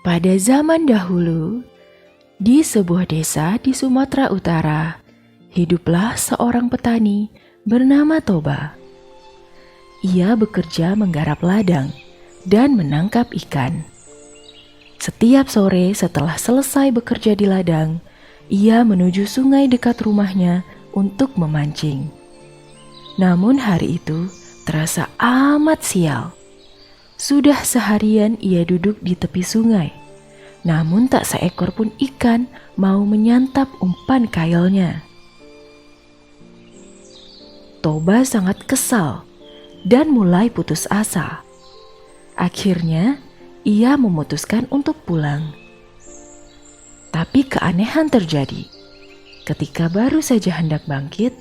Pada zaman dahulu, di sebuah desa di Sumatera Utara, hiduplah seorang petani bernama Toba. Ia bekerja menggarap ladang dan menangkap ikan. Setiap sore setelah selesai bekerja di ladang, ia menuju sungai dekat rumahnya untuk memancing. Namun hari itu terasa amat sial. Sudah seharian ia duduk di tepi sungai, namun tak seekor pun ikan mau menyantap umpan kailnya. Toba sangat kesal dan mulai putus asa. Akhirnya, ia memutuskan untuk pulang. Tapi keanehan terjadi. Ketika baru saja hendak bangkit,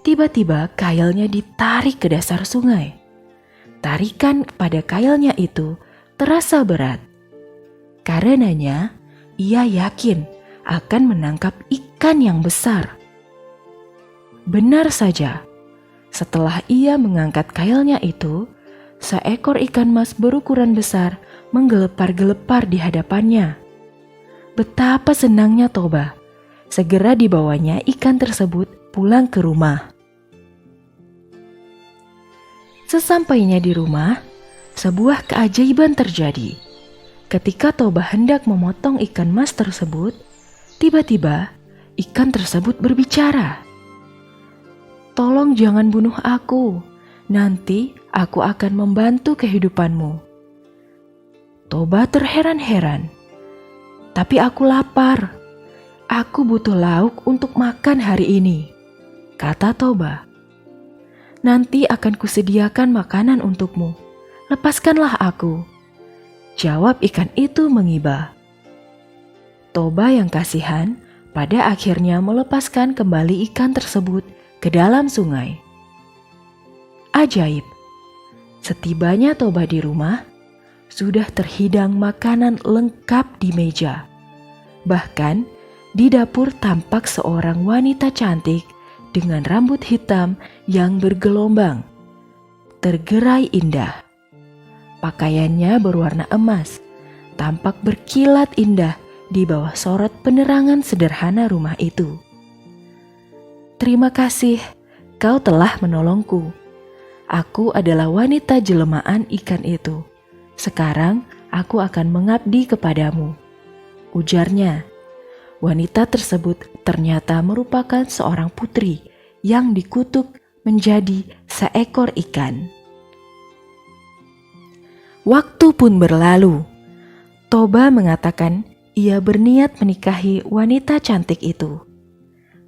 tiba-tiba kailnya ditarik ke dasar sungai. Tarikan pada kailnya itu terasa berat. Karenanya, ia yakin akan menangkap ikan yang besar. Benar saja, setelah ia mengangkat kailnya itu, seekor ikan mas berukuran besar menggelepar-gelepar di hadapannya. Betapa senangnya Toba. Segera dibawanya ikan tersebut pulang ke rumah. Sesampainya di rumah, sebuah keajaiban terjadi. Ketika Toba hendak memotong ikan mas tersebut, tiba-tiba ikan tersebut berbicara. "Tolong jangan bunuh aku, nanti aku akan membantu kehidupanmu." Toba terheran-heran. "Tapi aku lapar. Aku butuh lauk untuk makan hari ini," kata Toba. "Nanti akan kusediakan makanan untukmu. Lepaskanlah aku," jawab ikan itu mengibah. Toba yang kasihan pada akhirnya melepaskan kembali ikan tersebut ke dalam sungai. Ajaib, setibanya Toba di rumah, sudah terhidang makanan lengkap di meja. Bahkan di dapur tampak seorang wanita cantik dengan rambut hitam yang bergelombang, tergerai indah. Pakaiannya berwarna emas, tampak berkilat indah di bawah sorot penerangan sederhana rumah itu. "Terima kasih, kau telah menolongku. Aku adalah wanita jelmaan ikan itu. Sekarang aku akan mengabdi kepadamu," ujarnya. Wanita tersebut ternyata merupakan seorang putri yang dikutuk menjadi seekor ikan. Waktu pun berlalu. Toba mengatakan ia berniat menikahi wanita cantik itu.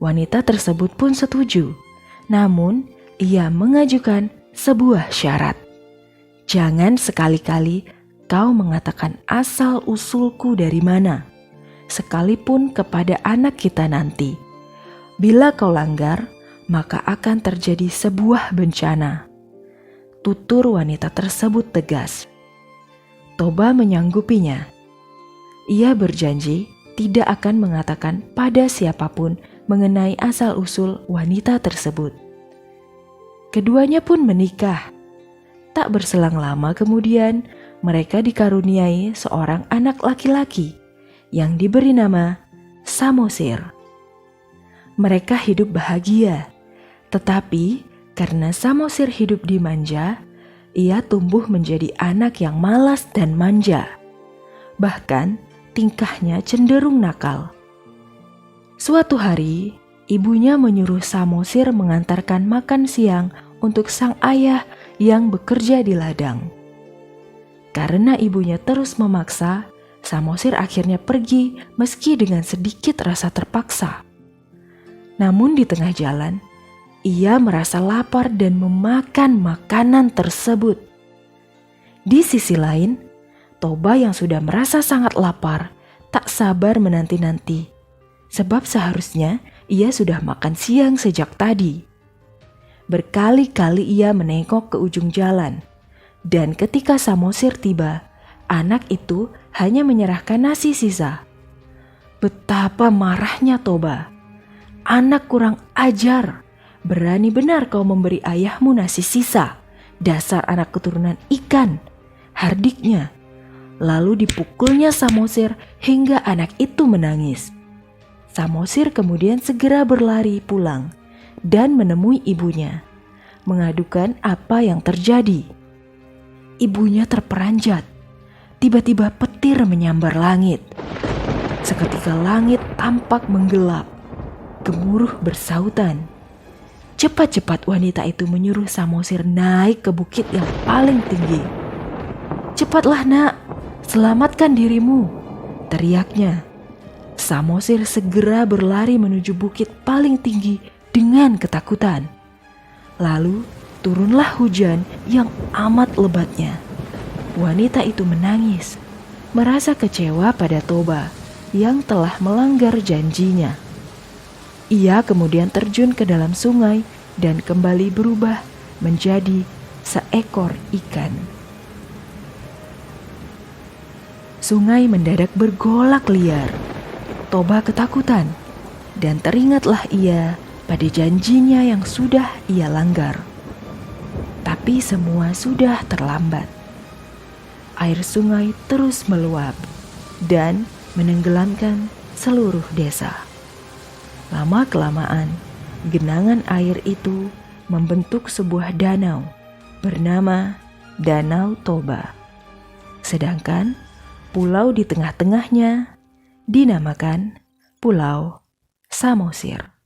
Wanita tersebut pun setuju, namun ia mengajukan sebuah syarat. "Jangan sekali-kali kau mengatakan asal-usulku dari mana, sekalipun kepada anak kita nanti. Bila kau langgar, maka akan terjadi sebuah bencana," tutur wanita tersebut tegas. Toba menyanggupinya. Ia berjanji tidak akan mengatakan pada siapapun mengenai asal-usul wanita tersebut. Keduanya pun menikah. Tak berselang lama kemudian, mereka dikaruniai seorang anak laki-laki yang diberi nama Samosir. Mereka hidup bahagia, tetapi karena Samosir hidup dimanja, ia tumbuh menjadi anak yang malas dan manja. Bahkan tingkahnya cenderung nakal. Suatu hari, ibunya menyuruh Samosir mengantarkan makan siang untuk sang ayah yang bekerja di ladang. Karena ibunya terus memaksa, Samosir akhirnya pergi meski dengan sedikit rasa terpaksa. Namun di tengah jalan, ia merasa lapar dan memakan makanan tersebut. Di sisi lain, Toba yang sudah merasa sangat lapar tak sabar menanti-nanti, sebab seharusnya ia sudah makan siang sejak tadi. Berkali-kali ia menengok ke ujung jalan, dan ketika Samosir tiba, anak itu hanya menyerahkan nasi sisa. Betapa marahnya Toba. "Anak kurang ajar, berani benar kau memberi ayahmu nasi sisa, dasar anak keturunan ikan," hardiknya. Lalu dipukulnya Samosir hingga anak itu menangis. Samosir kemudian segera berlari pulang dan menemui ibunya, mengadukan apa yang terjadi. Ibunya terperanjat. Tiba-tiba petir menyambar langit. Seketika langit tampak menggelap. Gemuruh bersautan. Cepat-cepat wanita itu menyuruh Samosir naik ke bukit yang paling tinggi. "Cepatlah nak, selamatkan dirimu," teriaknya. Samosir segera berlari menuju bukit paling tinggi dengan ketakutan. Lalu turunlah hujan yang amat lebatnya. Wanita itu menangis, merasa kecewa pada Toba yang telah melanggar janjinya. Ia kemudian terjun ke dalam sungai dan kembali berubah menjadi seekor ikan. Sungai mendadak bergolak liar. Toba ketakutan dan teringatlah ia pada janjinya yang sudah ia langgar. Tapi semua sudah terlambat. Air sungai terus meluap dan menenggelamkan seluruh desa. Lama-kelamaan, genangan air itu membentuk sebuah danau bernama Danau Toba. Sedangkan pulau di tengah-tengahnya dinamakan Pulau Samosir.